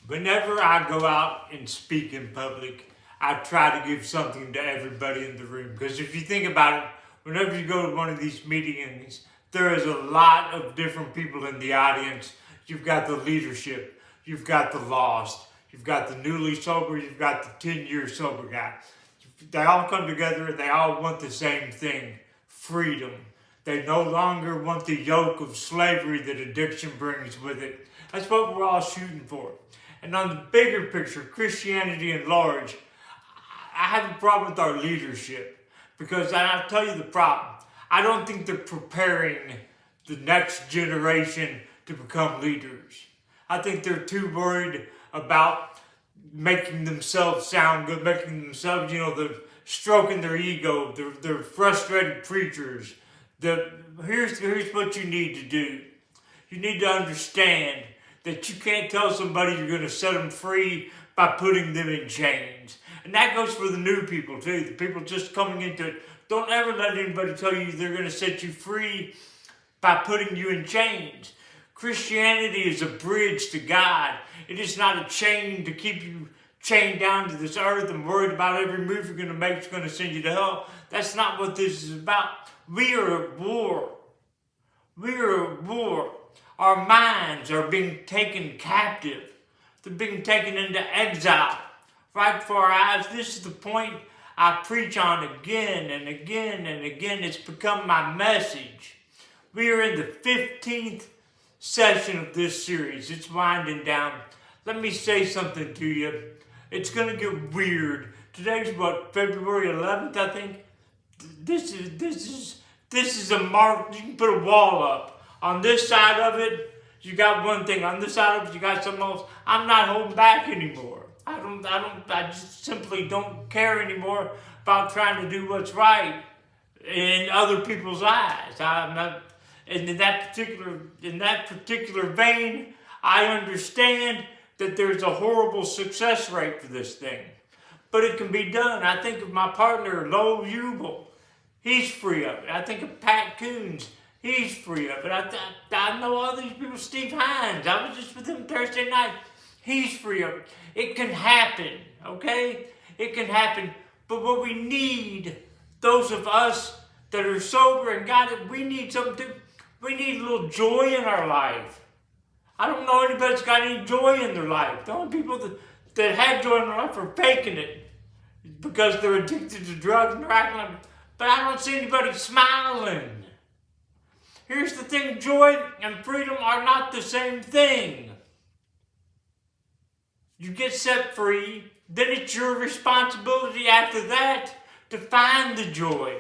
Whenever I go out and speak in public, I try to give something to everybody in the room. Because if you think about it, whenever you go to one of these meetings, there is a lot of different people in the audience. You've got the leadership, you've got the lost, you've got the newly sober, you've got the 10-year sober guy. They all come together and they all want the same thing: freedom. They no longer want the yoke of slavery that addiction brings with it. That's what we're all shooting for. And on the bigger picture, Christianity at large, I have a problem with our leadership. Because I'll tell you the problem. I don't think they're preparing the next generation to become leaders. I think they're too worried about making themselves sound good, making themselves, they're stroking their ego. They're frustrated preachers. Here's what you need to do. You need to understand that you can't tell somebody you're going to set them free by putting them in chains. And that goes for the new people too, the people just coming into it. Don't ever let anybody tell you they're going to set you free by putting you in chains. Christianity is a bridge to God. It is not a chain to keep you chained down to this earth and worried about every move you're going to make is going to send you to hell. That's not what this is about. We are at war. We are at war. Our minds are being taken captive. They're being taken into exile right before our eyes. This is the point I preach on again and again and again. It's become my message. We are in the 15th session of this series. It's winding down. Let me say something to you. It's going to get weird. Today's what, February 11th, I think? This is a mark. You can put a wall up. On this side of it, you got one thing. On this side of it, you got something else. I'm not holding back anymore. I just simply don't care anymore about trying to do what's right in other people's eyes. I'm not, and in that particular vein, I understand that there's a horrible success rate for this thing. But it can be done. I think of my partner, Lowell Jubal. He's free of it. I think of Pat Coons. He's free of it. I know all these people. Steve Hines. I was just with him Thursday night. He's free of it. It can happen, okay? It can happen. But what we need, those of us that are sober and got it, we need we need a little joy in our life. I don't know anybody that's got any joy in their life. The only people that have joy in their life are faking it because they're addicted to drugs and they're acting like, but I don't see anybody smiling. Here's the thing, joy and freedom are not the same thing. You get set free, then it's your responsibility after that to find the joy.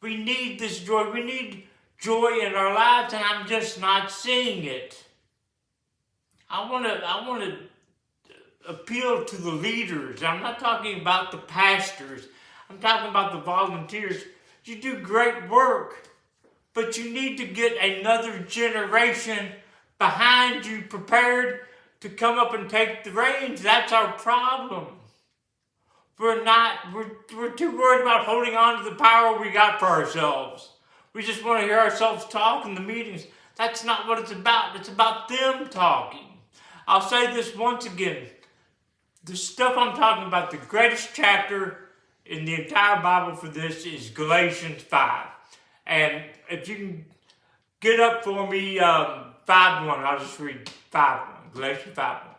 We need this joy. We need joy in our lives, and I'm just not seeing it. I want to appeal to the leaders. I'm not talking about the pastors. I'm talking about the volunteers. You do great work, but you need to get another generation behind you prepared to come up and take the reins. That's our problem. We're too worried about holding on to the power we got for ourselves. We just want to hear ourselves talk in the meetings. That's not what it's about. It's about them talking. I'll say this once again. The stuff I'm talking about, the greatest chapter in the entire Bible for this is Galatians 5. And if you can get up for me 5:1, I'll just read 5:1. Galatians 5:1.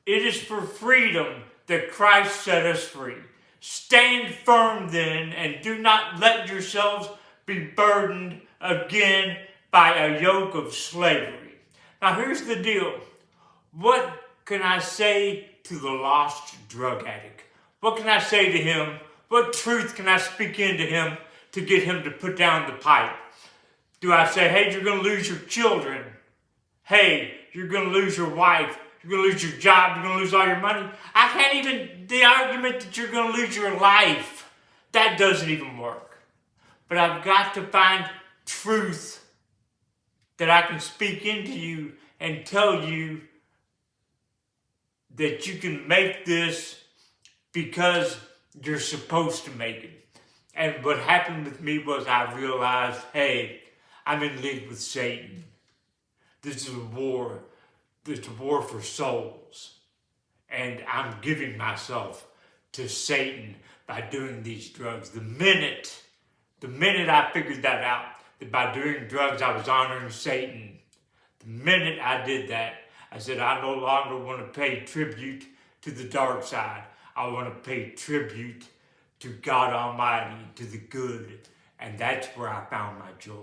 It is for freedom that Christ set us free. Stand firm then, and do not let yourselves be burdened again by a yoke of slavery. Now here's the deal. What can I say to the lost drug addict? What can I say to him? What truth can I speak into him to get him to put down the pipe? Do I say, hey, you're going to lose your children? Hey, you're going to lose your wife. You're going to lose your job. You're going to lose all your money. I can't even, the argument that you're going to lose your life, that doesn't even work. But I've got to find truth that I can speak into you and tell you that you can make this because you're supposed to make it. And what happened with me was I realized, hey, I'm in league with Satan. This is a war. it's a war for souls. And I'm giving myself to Satan by doing these drugs. The minute I figured that out, that by doing drugs I was honoring Satan, the minute I did that, I said, I no longer want to pay tribute to the dark side. I want to pay tribute to God Almighty, to the good. And that's where I found my joy.